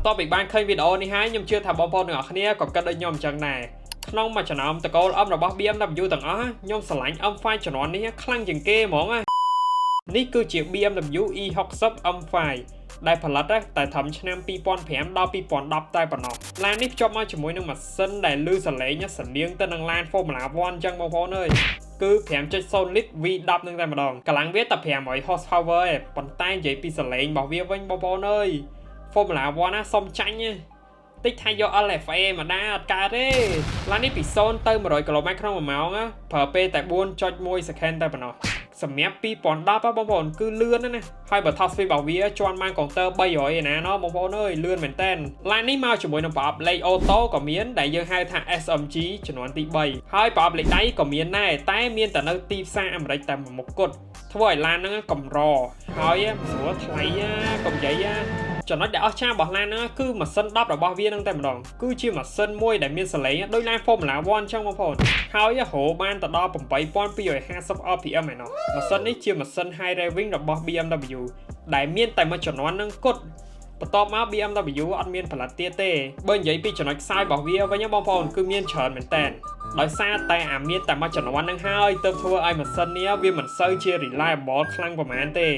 បន្ទាប់ពីបានឃើញវីដេអូនេះហើយខ្ញុំជឿថាបងប្អូនទាំងអស់គ្នាក៏គិតដូចខ្ញុំអញ្ចឹងដែរក្នុងមួយចំណោមតកូលអឹមរបស់ BMW ទាំងអស់ខ្ញុំឆ្លាញ់ M5 ជំនាន់នេះខ្លាំងជាងគេហ្មងនេះគឺជា BMW E60 M5 ដែលផលិតតែត្រឹមឆ្នាំ2005ដល់2010តែប៉ុណ្ណោះឡាននេះភ្ជាប់មកជាមួយនឹងម៉ាស៊ីនដែលលឺសលេងស្តៀងទៅនឹងឡាន Formula 1 អញ្ចឹងបងប្អូនអើយគឺ 5.0 លីត្រ V10 នឹងតែម្ដងកម្លាំងវាតែ500 horsepower ឯងប៉ុន្តែនិយាយពីសលេងរបស់វាវិញបងប្អូនអើយ Formula 1 ណាសុំចាញ់តិចថាយក LFA មកដែរអត់កើតទេឡាននេះពី0ទៅ100 km ក្នុង1ម៉ោងប្រើពេលតែ 4.1 second តែប៉ុណ្ណោះសម្រាប់2010បងប្អូនគឺលឿនណាស់ហើយបើ top speed របស់វាជន់បានកុងទ័រ300ឯណាណោះបងប្អូនអើយលឿនមែនតើឡាននេះមកជាមួយនឹងប្រអប់លេខអូតូក៏មានដែលយើងហៅថា SMG ចំនួនទី3ហើយប្រអប់លេខដៃក៏មានដែរតែមានតែនៅទីផ្សារអាមេរិកតែមួយមុខគត់ធ្វើឲ្យឡានហ្នឹងកម្រហើយស្រួលថ្លៃកុំនិយាយចំណុចដែលអស្ចារ្យរបស់ឡានហ្នឹងគឺម៉ាស៊ីន10របស់វានឹងតែម្ដងគឺជាម៉ាស៊ីនមួយដែលមានសលេងដូចឡាន Formula 1 អញ្ចឹងបងប្អូនហើយរហូតបានទៅដល់ 8250 RPM ឯណោះម៉ាស៊ីននេះជាម៉ាស៊ីន High Revving របស់ BMW ដែលមានតែមួយចំនួននឹងគត់បន្ទាប់មក BMW អត់មានផលិតទៀតទេបើនិយាយពីចំណុចខ្សោយរបស់វាវិញបងប្អូនគឺមានច្រើនមែនតើដោយសារតែមានតែមួយចំនួននឹងហើយទើបធ្វើឲ្យម៉ាស៊ីននេះវាមិនសូវជា reliable ខ្លាំងប៉ុន្មានទេ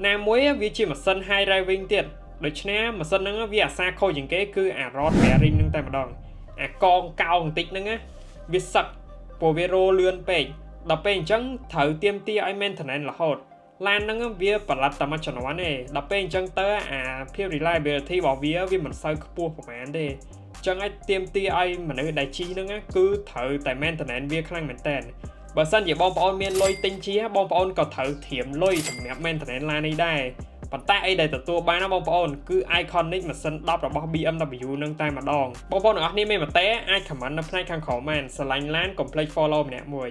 ណាមួយវាជាម៉ាស៊ីន High Revving ទៀតដូច្នេះម៉ាស៊ីនហ្នឹងវាអាសាខូចជាងគេគឺអា rod bearing ហ្នឹងតែម្ដងអាកងកោងបន្តិចហ្នឹងវាសឹកព្រោះវារោលឿនពេកដល់ពេលអញ្ចឹងត្រូវទៀមទាឲ្យ maintenance រហូតឡានហ្នឹងវាផលិតតែមួយចំនួនទេដល់ពេលអញ្ចឹងទៅអាភាព reliability របស់វាមិនសូវខ្ពស់ប្រហែលទេអញ្ចឹងឲ្យទៀមទាឲ្យមនុស្សដែលជិះហ្នឹងគឺត្រូវតែ maintenance វាខ្លាំងមែនតើបើសិនជាបងប្អូនមានលុយទិញជិះបងប្អូនក៏ត្រូវត្រៀមលុយសម្រាប់ maintenance ឡាននេះដែរប៉ុន្តែអីដែលទទួលបានណាបងប្អូនគឺ iconic ម៉ាស៊ីន10របស់ BMW នឹងតែម្ដងបងប្អូនទាំងអស់គ្នាមានមតិអាច comment នៅផ្នែកខាងក្រោមបានស្រឡាញ់ឡានកុំភ្លេច follow ម្នាក់មួយ